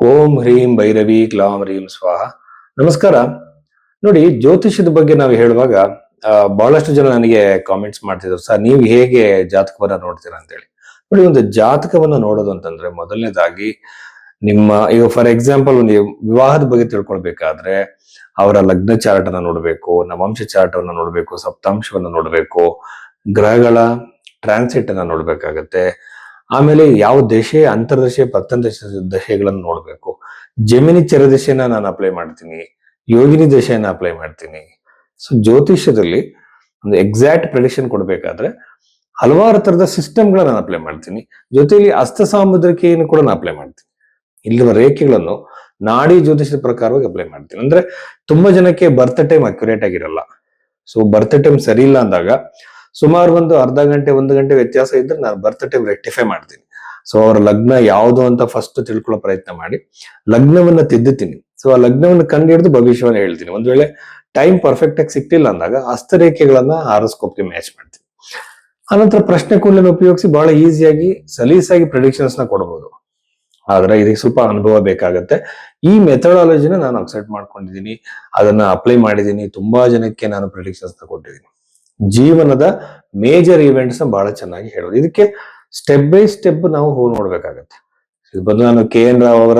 ಓಂ ಹ್ರೀಂ ಭೈರವಿ ಕ್ಲಾಂ ಹ್ರೀಂ ಸ್ವಾಹ. ನಮಸ್ಕಾರ. ನೋಡಿ, ಜ್ಯೋತಿಷ್ಯದ ಬಗ್ಗೆ ನಾವು ಹೇಳುವಾಗ ಬಹಳಷ್ಟು ಜನ ನನಗೆ ಕಾಮೆಂಟ್ಸ್ ಮಾಡ್ತಿದ್ರು, ಸರ್ ನೀವು ಹೇಗೆ ಜಾತಕವನ್ನ ನೋಡ್ತೀರಾ ಅಂತ ಹೇಳಿ. ನೋಡಿ, ಒಂದು ಜಾತಕವನ್ನ ನೋಡೋದು ಅಂತಂದ್ರೆ ಮೊದಲನೇದಾಗಿ ನಿಮ್ಮ ಈಗ ಫಾರ್ ಎಕ್ಸಾಂಪಲ್ ಒಂದು ವಿವಾಹದ ಬಗ್ಗೆ ತಿಳ್ಕೊಳ್ಬೇಕಾದ್ರೆ ಅವರ ಲಗ್ನ ಚಾರ್ಟ್ ಅನ್ನ ನೋಡ್ಬೇಕು, ನವಾಂಶ ಚಾರ್ಟ್ ಅನ್ನ ನೋಡ್ಬೇಕು, ಸಪ್ತಾಂಶವನ್ನ ನೋಡ್ಬೇಕು, ಗ್ರಹಗಳ ಟ್ರಾನ್ಸಿಟ್ ಅನ್ನ ನೋಡ್ಬೇಕಾಗತ್ತೆ. ಆಮೇಲೆ ಯಾವ ದಶೆ, ಅಂತರ್ದಶೆ, ಪ್ರತ್ಯಂದಶ ದಶೆಗಳನ್ನು ನೋಡ್ಬೇಕು. ಜಮಿನಿ ಚರದಶೆನ ನಾನು ಅಪ್ಲೈ ಮಾಡ್ತೀನಿ, ಯೋಗಿನಿ ದಶೆಯನ್ನ ಅಪ್ಲೈ ಮಾಡ್ತೀನಿ. ಸೊ ಜ್ಯೋತಿಷ್ಯದಲ್ಲಿ ಒಂದು ಎಕ್ಸಾಕ್ಟ್ ಪ್ರೆಡಿಕ್ಷನ್ ಕೊಡ್ಬೇಕಾದ್ರೆ ಹಲವಾರು ತರದ ಸಿಸ್ಟಮ್ಗಳನ್ನ ನಾನು ಅಪ್ಲೈ ಮಾಡ್ತೀನಿ. ಜೊತೆಯಲ್ಲಿ ಹಸ್ತ ಸಾಮುದ್ರಿಕೆಯನ್ನು ಕೂಡ ನಾನು ಅಪ್ಲೈ ಮಾಡ್ತೀನಿ. ಇಲ್ಲಿರುವ ರೇಖೆಗಳನ್ನು ನಾಡಿ ಜ್ಯೋತಿಷದ ಪ್ರಕಾರವಾಗಿ ಅಪ್ಲೈ ಮಾಡ್ತೀನಿ. ಅಂದ್ರೆ ತುಂಬಾ ಜನಕ್ಕೆ ಬರ್ತ್ ಟೈಮ್ ಅಕ್ಯುರೇಟ್ ಆಗಿರಲ್ಲ. ಸೊ ಬರ್ತ್ ಟೈಮ್ ಸರಿ ಇಲ್ಲ ಅಂದಾಗ ಸುಮಾರು ಒಂದು ಅರ್ಧ ಗಂಟೆ 1 ಗಂಟೆ ವ್ಯತ್ಯಾಸ ಇದ್ರೆ ನಾನು ಬರ್ತ್ ಟೈಮ್ ರೆಕ್ಟಿಫೈ ಮಾಡ್ತೀನಿ. ಸೊ ಅವರ ಲಗ್ನ ಯಾವುದು ಅಂತ ಫಸ್ಟ್ ತಿಳ್ಕೊಳ್ಳೋ ಪ್ರಯತ್ನ ಮಾಡಿ ಲಗ್ನವನ್ನ ತಿದ್ದುತ್ತೀನಿ. ಸೊ ಆ ಲಗ್ನವನ್ನು ಕಂಡು ಹಿಡಿದು ಭವಿಷ್ಯವನ್ನ ಹೇಳ್ತೀನಿ. ಒಂದ್ ವೇಳೆ ಟೈಮ್ ಪರ್ಫೆಕ್ಟ್ ಆಗಿ ಸಿಕ್ತಿಲ್ಲ ಅಂದಾಗ ಹಸ್ತರೇಖೆಗಳನ್ನ ಹಾರೋಸ್ಕೋಪ್ಗೆ ಮ್ಯಾಚ್ ಮಾಡ್ತೀನಿ. ಆನಂತರ ಪ್ರಶ್ನೆ ಕೋಲನ್ನು ಉಪಯೋಗಿಸಿ ಬಹಳ ಈಸಿಯಾಗಿ ಸಲೀಸಾಗಿ ಪ್ರಿಡಿಕ್ಷನ್ಸ್ ನ ಕೊಡಬಹುದು. ಆದ್ರೆ ಇದಕ್ಕೆ ಸ್ವಲ್ಪ ಅನುಭವ ಬೇಕಾಗತ್ತೆ. ಈ ಮೆಥಡಾಲಜಿನ ನಾನು ಅಕ್ಸೆಪ್ಟ್ ಮಾಡ್ಕೊಂಡಿದ್ದೀನಿ, ಅದನ್ನ ಅಪ್ಲೈ ಮಾಡಿದ್ದೀನಿ. ತುಂಬಾ ಜನಕ್ಕೆ ನಾನು ಪ್ರಿಡಿಕ್ಷನ್ಸ್ ನ ಕೊಟ್ಟಿದ್ದೀನಿ. ಜೀವನದ ಮೇಜರ್ ಇವೆಂಟ್ಸ್ ನ ಬಹಳ ಚೆನ್ನಾಗಿ ಹೇಳೋದು. ಇದಕ್ಕೆ ಸ್ಟೆಪ್ ಬೈ ಸ್ಟೆಪ್ ನಾವು ಹೋಗಿ ನೋಡ್ಬೇಕಾಗತ್ತೆ. ಇದು ಬಂದು ನಾನು KN ರಾವ್ ಅವರ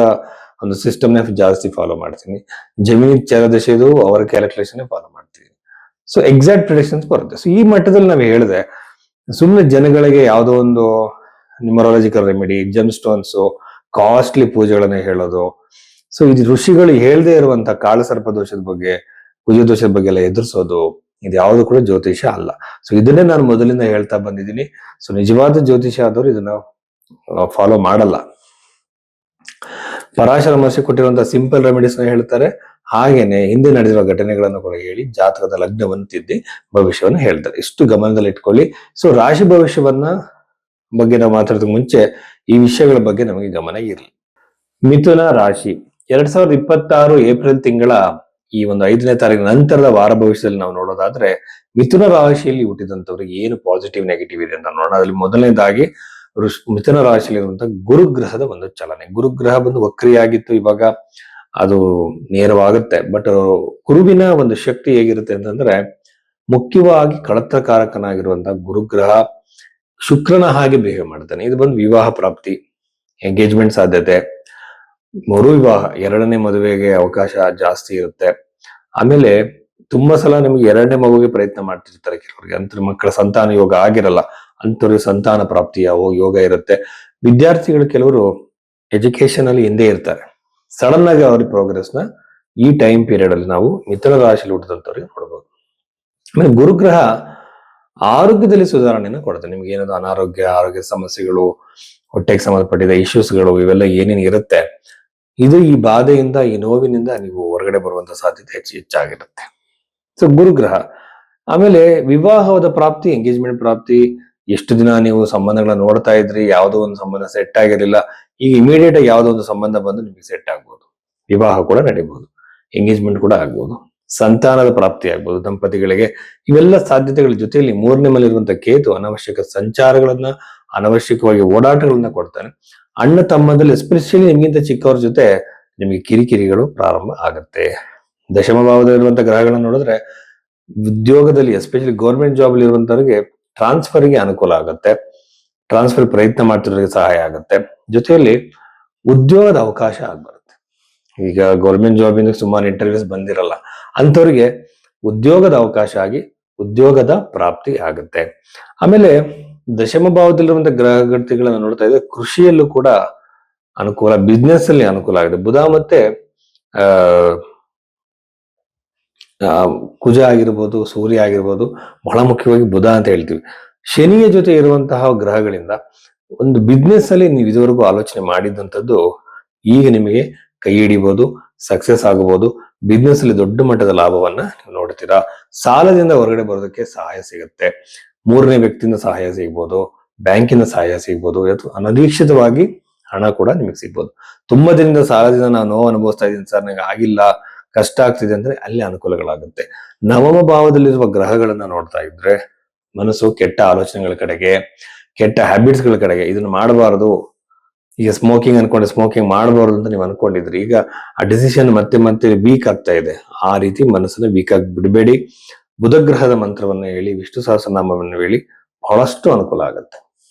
ಒಂದು ಸಿಸ್ಟಮ್ ನ ಜಾಸ್ತಿ ಫಾಲೋ ಮಾಡ್ತೀನಿ. ಜಮೀನ್ ಚರದಶೆದು ಅವರ ಕ್ಯಾಲ್ಕುಲೇಷನ್ ಫಾಲೋ ಮಾಡ್ತೀನಿ. ಸೊ ಎಕ್ಸಾಕ್ಟ್ ಪ್ರಿಡಿಕ್ಷನ್ಸ್ ಬರುತ್ತೆ. ಸೊ ಈ ಮಟ್ಟದಲ್ಲಿ ನಾವು ಹೇಳಿದೆ ಸುಮ್ಮನೆ ಜನಗಳಿಗೆ ಯಾವುದೋ ಒಂದು ನ್ಯೂಮರಾಲಜಿಕಲ್ ರೆಮಿಡಿ, ಜೆಮ್ ಸ್ಟೋನ್ಸ್, ಕಾಸ್ಟ್ಲಿ ಪೂಜೆಗಳನ್ನ ಹೇಳೋದು. ಸೊ ಇದು ಋಷಿಗಳು ಹೇಳದೇ ಇರುವಂತ ಕಾಳಸರ್ಪ ದೋಷದ ಬಗ್ಗೆ, ಕುಜ ದೋಷದ ಬಗ್ಗೆ ಎಲ್ಲ ಎದುರಿಸೋದು, ಇದು ಯಾವುದು ಕೂಡ ಜ್ಯೋತಿಷ ಅಲ್ಲ. ಸೊ ಇದನ್ನೇ ನಾನು ಮೊದಲಿಂದ ಹೇಳ್ತಾ ಬಂದಿದ್ದೀನಿ. ಸೊ ನಿಜವಾದ ಜ್ಯೋತಿಷ ಆದವರು ಇದನ್ನ ಫಾಲೋ ಮಾಡಲ್ಲ. ಪರಾಶರ ಮಹರ್ಷಿ ಕೊಟ್ಟಿರುವಂತಹ ಸಿಂಪಲ್ ರೆಮಿಡೀಸ್ ನ ಹೇಳ್ತಾರೆ. ಹಾಗೇನೆ ಹಿಂದೆ ನಡೆದಿರುವ ಘಟನೆಗಳನ್ನು ಕೂಡ ಹೇಳಿ ಜಾತಕದ ಲಗ್ನವನ್ನು ತಿದ್ದಿ ಭವಿಷ್ಯವನ್ನು ಹೇಳ್ತಾರೆ. ಇಷ್ಟು ಗಮನದಲ್ಲಿ ಇಟ್ಕೊಳ್ಳಿ. ಸೊ ರಾಶಿ ಭವಿಷ್ಯವನ್ನ ಬಗ್ಗೆ ನಾವು ಮಾತಾಡೋದಕ್ಕೆ ಮುಂಚೆ ಈ ವಿಷಯಗಳ ಬಗ್ಗೆ ನಮಗೆ ಗಮನ ಇರಲಿ. ಮಿಥುನ ರಾಶಿ 2026 ಏಪ್ರಿಲ್ ತಿಂಗಳ ಈ ಒಂದು 5ನೇ ತಾರೀಕು ನಂತರದ ವಾರ ಭವಿಷ್ಯದಲ್ಲಿ ನಾವು ನೋಡೋದಾದ್ರೆ ಮಿಥುನ ರಾಶಿಯಲ್ಲಿ ಹುಟ್ಟಿದಂತವ್ರಿಗೆ ಏನು ಪಾಸಿಟಿವ್ ನೆಗೆಟಿವ್ ಇದೆ ಅಂತ ನೋಡೋಣ. ಅದರಲ್ಲಿ ಮೊದಲನೇದಾಗಿ ಮಿಥುನ ರಾಶಿಯಲ್ಲಿ ಇರುವಂತಹ ಗುರುಗ್ರಹದ ಒಂದು ಚಲನೆ. ಗುರುಗ್ರಹ ಬಂದು ವಕ್ರಿಯಾಗಿತ್ತು, ಇವಾಗ ಅದು ನೇರವಾಗುತ್ತೆ. ಬಟ್ ಗುರುವಿನ ಒಂದು ಶಕ್ತಿ ಹೇಗಿರುತ್ತೆ ಅಂತಂದ್ರೆ ಮುಖ್ಯವಾಗಿ ಕಳತ್ರಕಾರಕನಾಗಿರುವಂತಹ ಗುರುಗ್ರಹ ಶುಕ್ರನ ಹಾಗೆ ಬಿಹೇವ್ ಮಾಡ್ತಾನೆ. ಇದು ಬಂದು ವಿವಾಹ ಪ್ರಾಪ್ತಿ, ಎಂಗೇಜ್ಮೆಂಟ್ ಸಾಧ್ಯತೆ, ಮರು ವಿವಾಹ, 2ನೇ ಮದುವೆಗೆ ಅವಕಾಶ ಜಾಸ್ತಿ ಇರುತ್ತೆ. ಆಮೇಲೆ ತುಂಬಾ ಸಲ ನಿಮ್ಗೆ 2ನೇ ಮಗುವಿಗೆ ಪ್ರಯತ್ನ ಮಾಡ್ತಿರ್ತಾರೆ ಕೆಲವರಿಗೆ. ಅಂತ ಮಕ್ಕಳ ಸಂತಾನ ಯೋಗ ಆಗಿರಲ್ಲ, ಅಂತವ್ರಿಗೆ ಸಂತಾನ ಪ್ರಾಪ್ತಿಯ ಯೋಗ ಇರುತ್ತೆ. ವಿದ್ಯಾರ್ಥಿಗಳು ಕೆಲವರು ಎಜುಕೇಶನ್ ಅಲ್ಲಿ ಹಿಂದೆ ಇರ್ತಾರೆ. ಸಡನ್ ಆಗಿ ಅವ್ರ ಪ್ರೋಗ್ರೆಸ್ ನ ಈ ಟೈಮ್ ಪೀರಿಯಡ್ ಅಲ್ಲಿ ನಾವು ಮಿಥುನ ರಾಶಿಯಲ್ಲಿ ಹುಟ್ಟಿದಂತವ್ರಿಗೆ ನೋಡಬಹುದು. ಆಮೇಲೆ ಗುರುಗ್ರಹ ಆರೋಗ್ಯದಲ್ಲಿ ಸುಧಾರಣೆಯನ್ನು ಕೊಡುತ್ತೆ. ನಿಮ್ಗೆ ಏನಾದ್ರು ಆರೋಗ್ಯ ಸಮಸ್ಯೆಗಳು, ಹೊಟ್ಟೆಗೆ ಸಂಬಂಧಪಟ್ಟಿದ ಇಶ್ಯೂಸ್ಗಳು, ಇವೆಲ್ಲ ಏನೇನು ಇರುತ್ತೆ, ಇದು ಈ ಬಾಧೆಯಿಂದ, ಈ ನೋವಿನಿಂದ ನೀವು ಹೊರಗಡೆ ಬರುವಂತ ಸಾಧ್ಯತೆ ಹೆಚ್ಚಾಗಿರುತ್ತೆ. ಸೊ ಗುರುಗ್ರಹ. ಆಮೇಲೆ ವಿವಾಹದ ಪ್ರಾಪ್ತಿ, ಎಂಗೇಜ್ಮೆಂಟ್ ಪ್ರಾಪ್ತಿ. ಎಷ್ಟು ದಿನ ನೀವು ಸಂಬಂಧಗಳನ್ನ ನೋಡ್ತಾ ಇದ್ರಿ, ಯಾವುದೋ ಒಂದು ಸಂಬಂಧ ಸೆಟ್ ಆಗಿರಲಿಲ್ಲ, ಈಗ ಇಮಿಡಿಯೇಟ್ ಆಗಿ ಯಾವುದೋ ಒಂದು ಸಂಬಂಧ ಬಂದು ನಿಮಗೆ ಸೆಟ್ ಆಗ್ಬೋದು. ವಿವಾಹ ಕೂಡ ನಡೀಬಹುದು, ಎಂಗೇಜ್ಮೆಂಟ್ ಕೂಡ ಆಗ್ಬೋದು, ಸಂತಾನದ ಪ್ರಾಪ್ತಿ ಆಗ್ಬೋದು ದಂಪತಿಗಳಿಗೆ. ಇವೆಲ್ಲ ಸಾಧ್ಯತೆಗಳ ಜೊತೆಯಲ್ಲಿ 3ನೇ ಮನೆಯಲ್ಲಿರುವಂತಹ ಕೇತು ಅನಾವಶ್ಯಕ ಸಂಚಾರಗಳನ್ನ, ಅನಾವಶ್ಯಕವಾಗಿ ಓಡಾಟಗಳನ್ನ ಕೊಡ್ತಾನೆ. ಅಣ್ಣ ತಮ್ಮದಲ್ಲಿ ಎಸ್ಪೆಷಲಿ ನಿಮ್ಗಿಂತ ಚಿಕ್ಕವ್ರ ಜೊತೆ ನಿಮಗೆ ಕಿರಿಕಿರಿಗಳು ಪ್ರಾರಂಭ ಆಗುತ್ತೆ. ದಶಮ ಭಾವದಲ್ಲಿರುವಂತಹ ಗ್ರಹಗಳನ್ನ ನೋಡಿದ್ರೆ ಉದ್ಯೋಗದಲ್ಲಿ ಎಸ್ಪೆಷಲಿ ಗೌರ್ಮೆಂಟ್ ಜಾಬ್ ಅಲ್ಲಿ ಇರುವಂತವರಿಗೆ ಟ್ರಾನ್ಸ್ಫರ್ಗೆ ಅನುಕೂಲ ಆಗುತ್ತೆ. ಟ್ರಾನ್ಸ್ಫರ್ ಪ್ರಯತ್ನ ಮಾಡ್ತಿರೋರಿಗೆ ಸಹಾಯ ಆಗುತ್ತೆ. ಜೊತೆಯಲ್ಲಿ ಉದ್ಯೋಗದ ಅವಕಾಶ ಆಗ್ಬರುತ್ತೆ. ಈಗ ಗೌರ್ಮೆಂಟ್ ಜಾಬ್ ಇಂದ ಸುಮಾರು ಇಂಟರ್ವ್ಯೂಸ್ ಬಂದಿರಲ್ಲ, ಅಂತವ್ರಿಗೆ ಉದ್ಯೋಗದ ಅವಕಾಶ ಆಗಿ ಉದ್ಯೋಗದ ಪ್ರಾಪ್ತಿ ಆಗುತ್ತೆ. ಆಮೇಲೆ ದಶಮ ಭಾವದಲ್ಲಿರುವಂತಹ ಗ್ರಹಗತಿಗಳನ್ನ ನೋಡ್ತಾ ಇದ್ರೆ ಕೃಷಿಯಲ್ಲೂ ಕೂಡ ಅನುಕೂಲ, ಬಿಸ್ನೆಸ್ ಅಲ್ಲಿ ಅನುಕೂಲ ಆಗಿದೆ. ಬುಧ ಮತ್ತೆ ಕುಜ ಆಗಿರ್ಬೋದು, ಸೂರ್ಯ ಆಗಿರ್ಬೋದು, ಬಹಳ ಮುಖ್ಯವಾಗಿ ಬುಧ ಅಂತ ಹೇಳ್ತೀವಿ. ಶನಿಯ ಜೊತೆ ಇರುವಂತಹ ಗ್ರಹಗಳಿಂದ ಒಂದು ಬಿಸ್ನೆಸ್ ಅಲ್ಲಿ ನೀವು ಇದುವರೆಗೂ ಆಲೋಚನೆ ಮಾಡಿದಂಥದ್ದು ಈಗ ನಿಮಗೆ ಕೈ ಹಿಡಿಬಹುದು, ಸಕ್ಸಸ್ ಆಗಬಹುದು. ಬಿಸ್ನೆಸ್ ಅಲ್ಲಿ ದೊಡ್ಡ ಮಟ್ಟದ ಲಾಭವನ್ನ ನೀವು ನೋಡ್ತೀರಾ. ಸಾಲದಿಂದ ಹೊರಗಡೆ ಬರೋದಕ್ಕೆ ಸಹಾಯ ಸಿಗುತ್ತೆ. 3ನೇ ವ್ಯಕ್ತಿಯಿಂದ ಸಹಾಯ ಸಿಗ್ಬೋದು, ಬ್ಯಾಂಕಿನ ಸಹಾಯ ಸಿಗ್ಬೋದು, ಅಥವಾ ಅನಿರೀಕ್ಷಿತವಾಗಿ ಹಣ ಕೂಡ ನಿಮಗೆ ಸಿಗ್ಬೋದು. ತುಂಬಾ ದಿನದಿಂದ ಸಾಲದಿಂದ ನಾನು ನೋವು ಅನುಭವಿಸ್ತಾ ಇದ್ದೀನಿ ಸರ್, ನನಗೆ ಆಗಿಲ್ಲ, ಕಷ್ಟ ಆಗ್ತಿದೆ ಅಂದ್ರೆ ಅಲ್ಲಿ ಅನುಕೂಲಗಳಾಗುತ್ತೆ. ನವಮ ಭಾವದಲ್ಲಿರುವ ಗ್ರಹಗಳನ್ನ ನೋಡ್ತಾ ಇದ್ರೆ ಮನಸ್ಸು ಕೆಟ್ಟ ಆಲೋಚನೆಗಳ ಕಡೆಗೆ, ಕೆಟ್ಟ ಹ್ಯಾಬಿಟ್ಸ್ ಗಳ ಕಡೆಗೆ, ಇದನ್ನ ಮಾಡಬಾರದು, ಈಗ ಸ್ಮೋಕಿಂಗ್ ಅನ್ಕೊಂಡೆ ಸ್ಮೋಕಿಂಗ್ ಮಾಡಬಾರ್ದು ಅಂತ ನೀವು ಅನ್ಕೊಂಡಿದ್ರಿ, ಈಗ ಆ ಡಿಸಿಷನ್ ಮತ್ತೆ ಮತ್ತೆ ವೀಕ್ ಆಗ್ತಾ ಇದೆ. ಆ ರೀತಿ ಮನಸ್ಸನ್ನ ವೀಕ್ ಆಗಿ ಬಿಡಬೇಡಿ. ಬುಧಗ್ರಹದ ಮಂತ್ರವನ್ನ ಹೇಳಿ, ವಿಷ್ಣು ಸಹಸ್ರನಾಮವನ್ನು ಹೇಳಿ, ಬಹಳಷ್ಟು ಅನುಕೂಲ ಆಗುತ್ತೆ.